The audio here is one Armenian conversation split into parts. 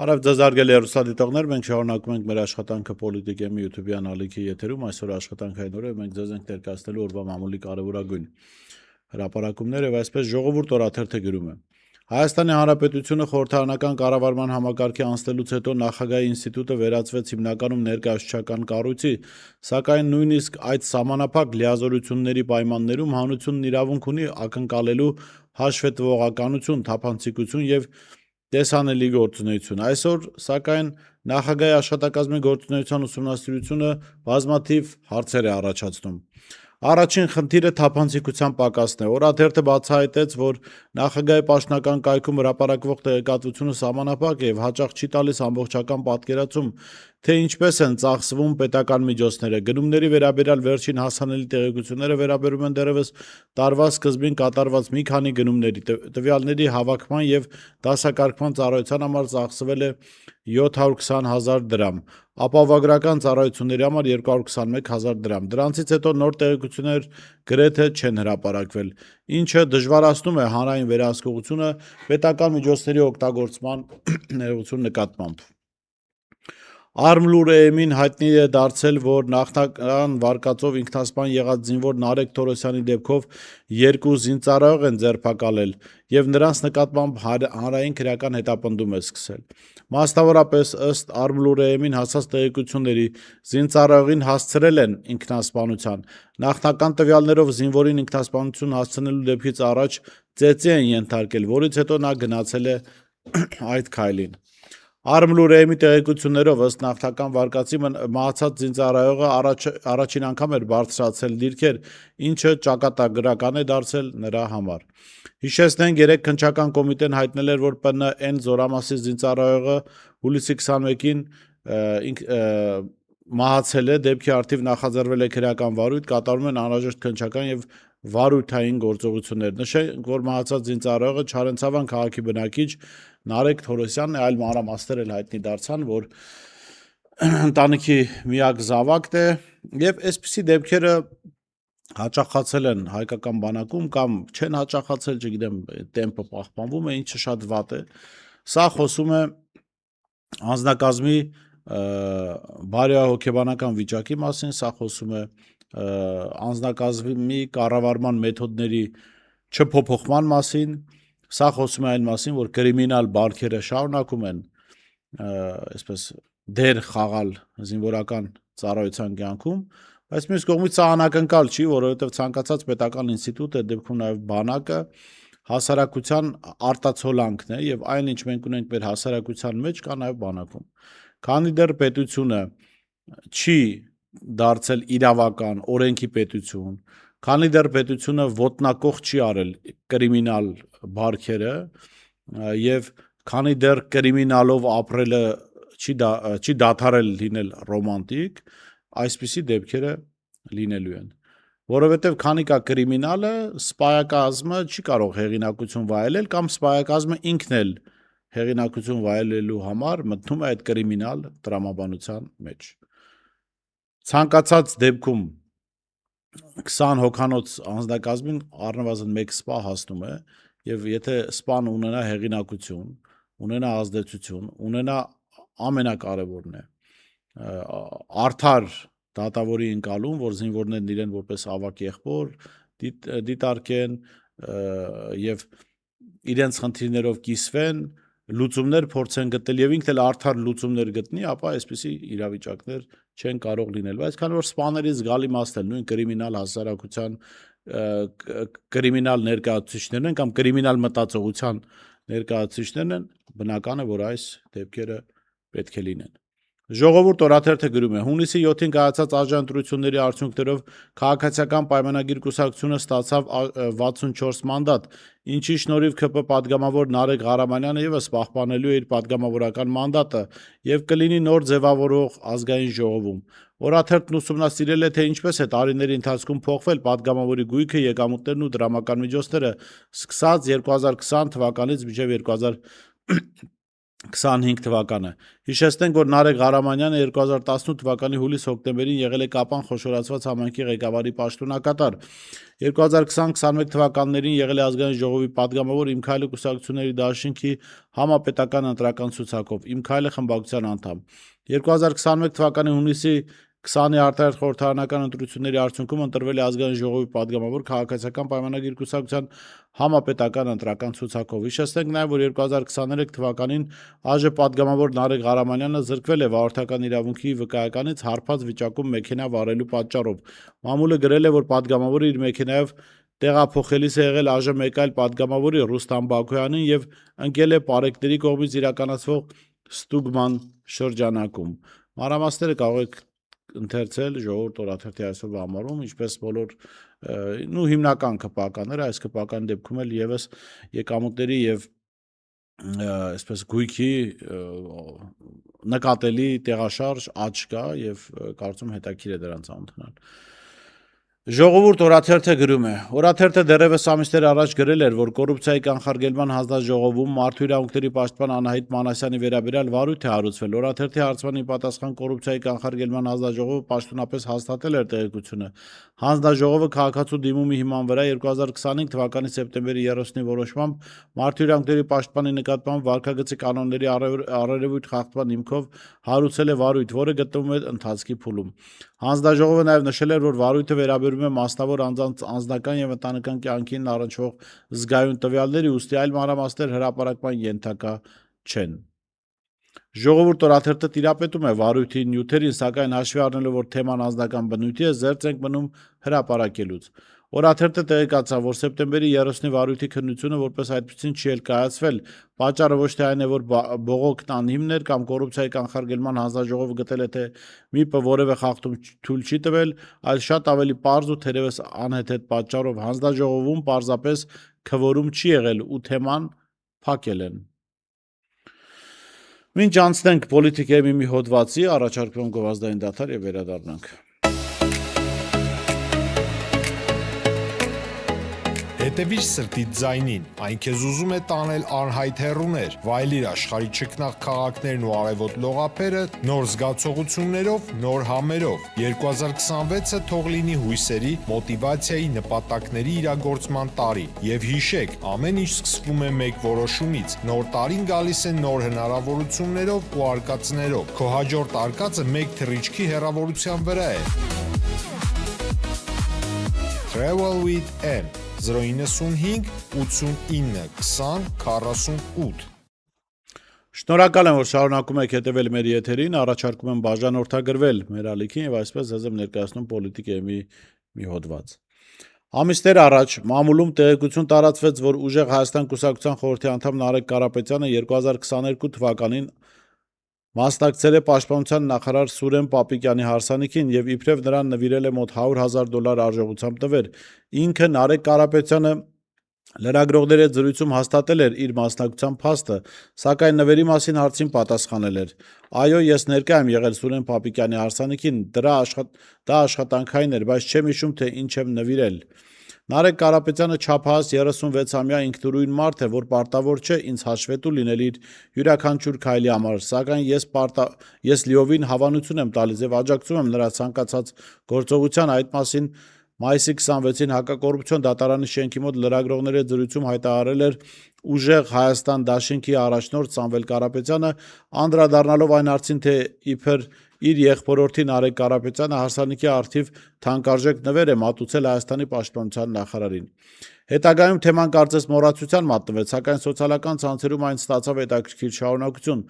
Արև ձեզ արգելի հեռուստադիտողներ, մենք շարունակում ենք մեր աշխատանքը Պոլիտիկեմի YouTube-յան ալիքի եթերում, այսօր աշխատանքային օրը մենք ձեզ ենք ներկայացնելու օրվա մամուլի կարևորագույն հրապարակումները, եւ այսպես ժողովուրդ օրաթերթը գրում է. Հայաստանի Հանրապետությունը խորհրդարանական կառավարման համակարգի անցնելուց հետո նախագահի ինստիտուտը վերածվեց հիմնականում ներկայացուցչական կառույցի, սակայն նույնիսկ այդ սահմանափակ լիազորությունների պայմաններում հանրությունն իրավունք ունի ակնկալելու հաշվետվողականություն, թափանցիկություն եւ տեսանելի գործունեություն։ Այսօր, սակայն, նախագահի աշխատակազմի գործունեության ուսումնասիրությունը բազմաթիվ հարցեր է առաջացնում։ Առաջին խնդիրը թափանցիկության պակասն է։ Օրաթերթը բացահայտեց, որ նախագահի պաշտոնական կայքում հրապարակվող տեղեկատվությունը սահմանափակ է եւ հաճախ չի տալիս ամբողջական պատկերացում, թե ինչպես են ծախսվում պետական միջոցները։ Գնումների վերաբերյալ վերջին հասանելի տեղեկությունները վերաբերում են դեռևս տարվա սկզբին կատարված մի քանի գնումների։ Տվյալների հավաքման եւ դասակարգման ծառայության համար ծախսվել է 720,000 դրամ, ապահովագրական ծառայությունների համար 221,000 դրամ։ Դրանցից հետո նոր տեղեկություններ գրեթե չեն հրապարակվել, ինչը դժվարացնում է հանրային վերահսկողությունը պետական միջոցների օգտագործման ներողություն նկատմամբ։ Արմլուր-ԷՄ-ին հայտնի է դարձել, որ նախնական վարկածով ինքնասպան եղած զինվոր Նարեկ Թորոսյանի դեպքով երկու զինծառայող են ձերբակալել եւ նրանց նկատմամբ հանրային քրեական հետապնդում է սկսել։ Մասնավորապես, ըստ Արմլուր-ԷՄ-ին հասած տեղեկությունների, զինծառայողին հասցրել են ինքնասպանության։ Նախնական տվյալներով զինվորին ինքնասպանություն հասցնելու դեպքից առաջ ծեծի են ենթարկել, որից հետո նա գնացել է այդ քայլին։ Արմլուր-ԷՄ-ի տեղեկություններով ըստ նախնական վարկածի մահացած զինծառայողը առաջին անգամ էր բարձրացել դիրքեր, ինչը ճակատագրական է դարձել նրա համար։ Հիշեցնենք, երեք քննչական կոմիտեն հայտնել էր, որ ՊՆ Զորամասի զինծառայողը հուլիսի 21-ին մահացել է, դեպքի առթիվ նախաձեռնել է քրեական վարույթ, կատարում են անհրաժեշտ քննչական եւ վարույթային գործողություններ։ Նշենք, որ մահացած զինծառայողը Չարենցավան քաղաքի բնակիչ Նարեկ Թորոսյանն է, այլ մանրամասներ էլ հայտնի դարձան, որ ընտանիքի միակ զավակն է, եւ այսպիսի դեպքերը հաճախացել են հայկական բանակում կամ չեն հաճախացել, չգիտեմ, տեմպը պահպանվում է, ինչը շատ վատ է։ Սա խոսում է անձնակազմի բարոյահոգեբանական վիճակի մասին, սա խոսում է անձնակազմի կառավարման մեթոդների չփոփոխման մասին, սա խոսում է այն մասին, որ կրիմինալ բարքերը շարունակում են այսպես դեր խաղալ զինվորական ծառայության կյանքում, բայց մյուս կողմից սա անակնկալ չի, որովհետև ցանկացած պետական ինստիտուտ է, դեպքում նաև բանակը հասարակության արտացոլանքն է եւ այն ինչ մենք ունենք մեր հասարակության մեջ կա նաև բանակում։ Քանի դեռ պետությունը չի դարձել իրավական օրենքի պետություն, քանի դեռ պետությունը ոտնակող չի արել կրիմինալ բարքերը եւ քանի դեռ կրիմինալով ապրելը չի դադարել լինել ռոմանտիկ, այսպիսի դեպքերը լինելու են, որովհետև քանի կա կրիմինալը, սպայակազմը չի կարող հեղինակություն վայելել կամ սպայակազմը ինքն էլ հեղինակություն վայելելու համար մտնում է այդ կրիմինալ տրամաբանության մեջ։ Ցանկացած դեպքում 20 հոգանոց անձնակազմին առնվազն 1 սպա հասնում է, եւ եթե սպան ունենա հեղինակություն, ունենա ազդեցություն, ունենա ամենակարևորն է արդար դատավորի ընկալում, որ զինվորներն իրեն որպես ավակ եղբոր դիտարկեն եւ իրենց խնդիրներով կիսվեն, լուծումներ փորձեն գտնել եւ ինքն էլ արդար լուծումներ գտնի, ապա այսպիսի իրավիճակներ չեն կարող լինել, բայց քանի որ սպաների զգալի մասն են նույն կրիմինալ հասարակության կրիմինալ ներկայացուցիչներն են կամ կրիմինալ մտածողության ներկայացուցիչներն են, բնական է, որ այս դեպքերը պետք է լինեն։ Ժողովուրդ օրաթերթը գրում է. հունիսի 7-ին կայացած արժանտրությունների արդյունքներով քաղաքացիական պայմանագիր կուսակցությունը ստացավ 64 մանդատ, ինչի շնորհիվ ՔՊ պատգամավոր Նարեկ Ղարամանյանը ևս պահպանելու է իր պատգամավորական մանդատը եւ կլինի նոր ձևավորող ազգային ժողովում։ Օրաթերթն ուսումնասիրել է, թե ինչպես է տարիների ընթացքում փոխվել պատգամավորի գույքը, եկամուտներն ու դրամական միջոցները, սկսած 2020 թվականից մինչև 25 թվականը։ Հիշեցնենք, որ Նարեկ Ղարամանյանը 2018 թվականի հուլիս-հոկտեմբերին եղել է Կապան խոշորացված համայնքի ղեկավարի պաշտոնակատար։ 2020-21 թվականներին եղել է Ազգային ժողովի падգամավոր, Իմ Քայլը կուսակցությունների դաշինքի համապետական ընտրական ցուցակով, Իմ Քայլը խմբակցության անդամ։ 2021 թվականի հունիսի 20-ի արտահերթ խորհրդարանական ընտրությունների արդյունքում ընտրվել է Ազգային ժողովի падգամավոր քաղաքացիական պայմանագիր կուսակցության համապետական ընտրական ցուցակով։ Հիշեցնենք նաև, որ 2023 թվականին ԱԺ падգամավոր Նարեկ Ղարամանյանը զրկվել է վարորդական իրավունքի վկայականից հարբած վիճակում մեքենա վարելու պատճառով։ Մամուլը գրել է, որ падգամավորը իր մեքենայով տեղափոխելիս է եղել ԱԺ մեկ այլ падգամավորի Ռուստամ Բաքոյանին եւ ընկել է պարեկների կողմից իրականացվող ստուգման շրջանակում։ Մանրամասները կարող եք ընթերցել Ժողովուրդ օրաթերթի այսօրվա համարում, ինչպես բոլոր հիմնական քպականները, այս քպական դեպքում էլ եւս եկամուտների եւ այսպես գույքի նկատելի տեղաշարժ աճ կա եւ կարծում հետաքրիր է դրանց անընդհանալ։ Ժողովուրդ օրաթերթը գրում է. Օրաթերթը դեռևս ամիսներ առաջ գրել էր, որ կոռուպցիայի կանխարգելման հանձնաժողովում մարդու իրավունքների պաշտպան Անահիտ Մանասյանի վերաբերյալ վարույթ է հարուցվել։ Օրաթերթի հարցմանի պատասխան կոռուպցիայի կանխարգելման հանձնաժողովը պաշտոնապես հաստատել էր տեղեկությունը։ Հանձնաժողովը քաղաքացու դիմումի հիման վրա 2025 թվականի սեպտեմբերի 30-ի որոշմամբ մարդու իրավունքների պաշտպանի նկատմամբ վարքագծի կանոնների առերևույթ խախտման հիմքով հարուցել է վարույթ, որը գտնվում է ընթացքի փուլում։ Հանձնաժողովը նաև նշել էր, որ վարույթը վերաբերում է մասնավոր անձանց անձնական եւ ընտանեկան կյանքին առնչվող զգայուն տվյալների, ուստի այլ մանրամասներ հրապարակման ենթակա չեն։ Ժողովուրդ օրաթերթը տիրապետում է վարույթի նյութերին, սակայն հաշվի առնելով, որ թեման անձնական բնույթի է, զերծ ենք մնում հրապարակելուց։ Օրաթերթը տեղեկացավ, որ սեպտեմբերի 30-ի վարույթի քննությունը որպես այդպիսին չի էլ կայացվել։ Պատճառը ոչ թե այն է, որ բողոքն անհիմն էր կամ կոռուպցիայի կանխարգելման հանձնաժողովը գտել է, թե ՄԻՊ-ը որևէ խախտում թույլ չի տվել, այլ շատ ավելի պարզ ու թերևս անհեթեթ պատճառով հանձնաժողովում պարզապես քվորում չի եղել ու թեման փակել են։ Մինչ անցնենք պոլիտիկայի մի հոդվածի, առաջարկում եմ գովազդային դադար եւ վերադառնանք։ Հետևիր սրտիդ ձայնին, այն քեզ ուզում է տանել անհայտ հեռուներ, վայելիր աշխարհի չքնաղ քաղաքներն ու արևոտ լողափերը նոր զգացողություններով, նոր համերով։ 2026-ը թող լինի հույսերի, մոտիվացիայի, նպատակների իրագործման տարի։ Եվ հիշեք, ամեն ինչ սկսվում է մեկ որոշումից։ Նոր տարին գալիս է նոր հնարավորություններով ու արկածներով։ Քո հաջորդ արկածը մեկ թռիչքի հեռավորության վրա է։ Travel with M 095 89 20 48 Շնորհակալ եմ, որ շարունակում եք հետևել մեր եթերին, առաջարկում եմ բաժանորդագրվել մեր ալիքին եւ այսպես ձեզ եմ ներկայացնում պոլիտիկայի մի հոդված։ Ամիսներ առաջ մամուլում տեղեկություն տարածվեց, որ Ուժեղ Հայաստան կուսակցության խորհրդի անդամ Նարեկ Կարապետյանը 2022 թվականին մասնակցել է պաշտպանության նախարար Սուրեն Պապիկյանի հարսանիքին եւ իբրև նրան նվիրել է մոտ $100,000 արժողությամբ տվեր։ Ինքը Նարեկ Կարապետյանը լրագրողների հետ զրույցում հաստատել էր իր մասնակցության փաստը, սակայն նվերի մասին հարցին պատասխանել էր. Այո, ես ներկա եմ եղել Սուրեն Պապիկյանի հարսանիքին, դա աշխատանքային էր, բայց չեմ հիշում, թե ինչ եմ նվիրել։ Նարեկ Կարապետյանը չափահաս 36-ամյա ինքնուրույն մարդ է, որ պարտավոր չէ ինձ հաշվետու լինել իր յուրաքանչյուր քայլի համար, սակայն ես լիովին հավանություն եմ տալիս եւ աջակցում եմ նրա ցանկացած գործողության, այդ մասին մայիսի 26-ին Հակակոռուպցիոն դատարանի շենքի մոտ լրագրողների հետ զրույցում հայտարարել էր Ուժեղ Հայաստան դաշինքի առաջնորդ Սամվել Կարապետյանը, անդրադառնալով այն հարցին, թե իբր իր եղբորորդի Նարեկ Կարապետյանը հարսանիքի առթիվ թանկարժեք նվեր է մատուցել Հայաստանի պաշտպանության նախարարին։ Հետագայում թեման կարծես մոռացության մատնվեց, սակայն սոցիալական ցանցերում այն ստացավ հետաքրքիր շարունակություն։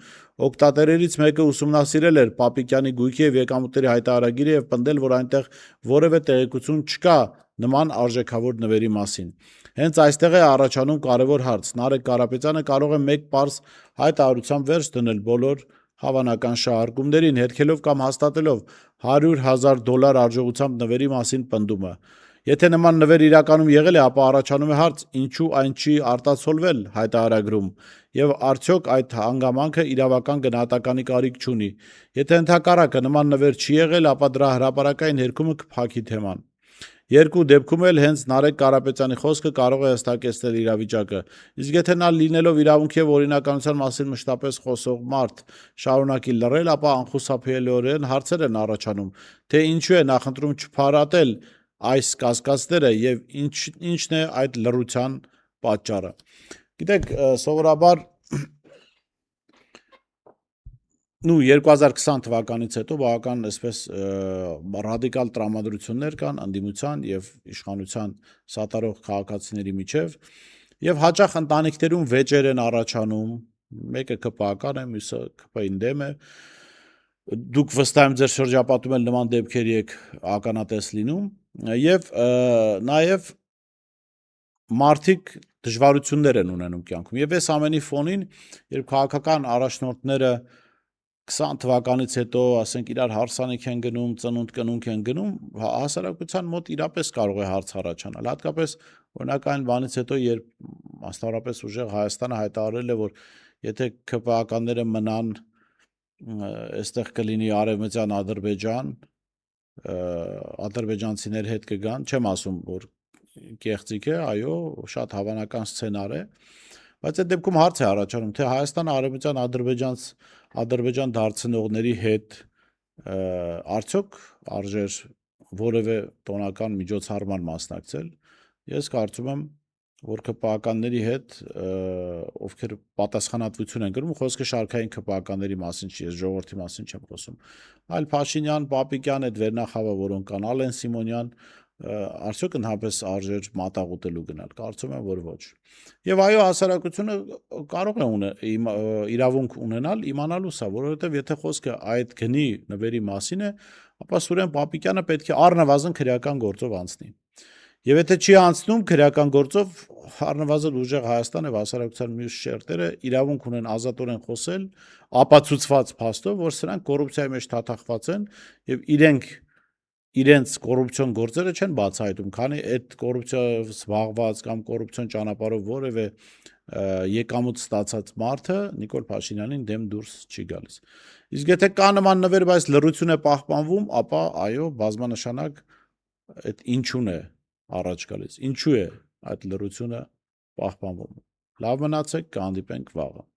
Օգտատերերից մեկը ուսումնասիրել էր Պապիկյանի գույքի եւ եկամուտների հայտարարագիրը եւ պնդել, որ այնտեղ որևէ տեղեկություն չկա նման արժեքավոր նվերի մասին։ Հենց այստեղ է առաջանում կարևոր հարց. Նարեկ Կարապետյանը կարող է մեկ պարզ հայտարարությամբ վերջ դնել բոլոր հավանական շահարկումներին, հերքելով կամ հաստատելով $100,000 արժողությամբ նվերի մասին պնդումը։ Եթե նման նվեր իրականում եղել է, ապա առաջանում է հարց, ինչու այն չի արտացոլվել հայտարարագրում, եւ արդյոք այդ հանգամանքը իրավական գնահատականի կարիք չունի։ Եթե ընդհակառակը նման նվեր չի եղել, ապա դրա հրապարակային հերքումը կփակի թեման։ Երկու դեպքում էլ հենց Նարեկ Կարապետյանի խոսքը կարող է հստակեցնել իրավիճակը։ Իսկ եթե նա լինելով իրավունքի եւ օրինականության մասին մշտապես խոսող մարդ շարունակի լռել, ապա անխուսափելիորեն հարցեր են առաջանում, թե ինչու է նախընտրում չփարատել այս կասկածները եւ ինչն է այդ լռության պատճառը։ Գիտեք, սովորաբար 2020 թվականից հետո բավական այսպես ռադիկալ տրամադրություններ կան անդիմության եւ իշխանության սատարող քաղաքացիների միջև եւ հաճախ ընտանիքներում վեճեր են առաջանում, մեկը ԿՊԱ-ական է, մյուսը ԿՊ-ին դեմ է։ Դուք վստահ եմ ձեր շրջապատում էլ նման դեպքերի եք ականատես լինում եւ նաեւ մարդիկ դժվարություններ են ունենում կյանքում եւ այս ամենի ֆոնին, երբ քաղաքական առաջնորդները 20 թվականից հետո, ասենք, իրար հարսանիք են գնում, ծնունդ կնունք են գնում, հասարակության մոտ իրապես կարող է հարց առաջանալ։ Հատկապես օրինակ այն բանից հետո, երբ մասնավորապես ուժեղ Հայաստանը հայտարարել է, որ եթե ԿՊԱ-ականները մնան, այստեղ կլինի արևմտյան Ադրբեջան, ադրբեջանցիներ հետ կգան, չեմ ասում, որ կեղծիք է, այո, շատ հավանական սցենար է, բայց այդ դեպքում հարց է առաջանում, թե Հայաստանը արևմտյան Ադրբեջան դարձնողների հետ արդյոք արժեր որևէ տոնական միջոցառման մասնակցել։ Ես կարծում եմ, որ ԿՊԱ-ականների հետ ովքեր պատասխանատվություն են կրում, խոսքը շարքային ԿՊԱ-ականների մասին չի, ես ժողովրդի մասին չեմ խոսում, այլ Փաշինյան, Պապիկյան, այդ վերնախավը, որոնք կան, Ալեն Սիմոնյան, արդյոք ընդհանրապես արժեր մատաղ գնալ, կարծում եմ, որ ոչ։ Եվ այո, հասարակությունը կարող է իրավունք ունենալ իմանալու սա, որովհետև եթե խոսքը այդ գնի նվերի մասին է, ապա Սուրեն Պապիկյանը պետք է առնվազն քրեական գործով անցնի։ Եվ եթե չի անցնում քրեական գործով, առնվազն ուժեղ Հայաստան եւ հասարակության մյուս շերտերը իրավունք ունեն ազատորեն խոսել, ապացուցված փաստով, որ սրանք կոռուպցիայի մեջ թաթախված են եւ իրենց կոռուպցիոն գործերը չեն բացահայտում, քանի այդ կոռուպցիայով զբաղված կամ կոռուպցիոն ճանապարհով որևէ եկամուտ ստացած մարդը Նիկոլ Փաշինյանին դեմ դուրս չի գալիս։ Իսկ եթե կա նման նվեր, բայց լռություն է պահպանվում, ապա այո, բազմանշանակ այդ ինչուն է առաջ գալիս, ինչու է այդ լռությունը պահպանվում։ Լավ մնացեք, կհանդիպենք վաղը։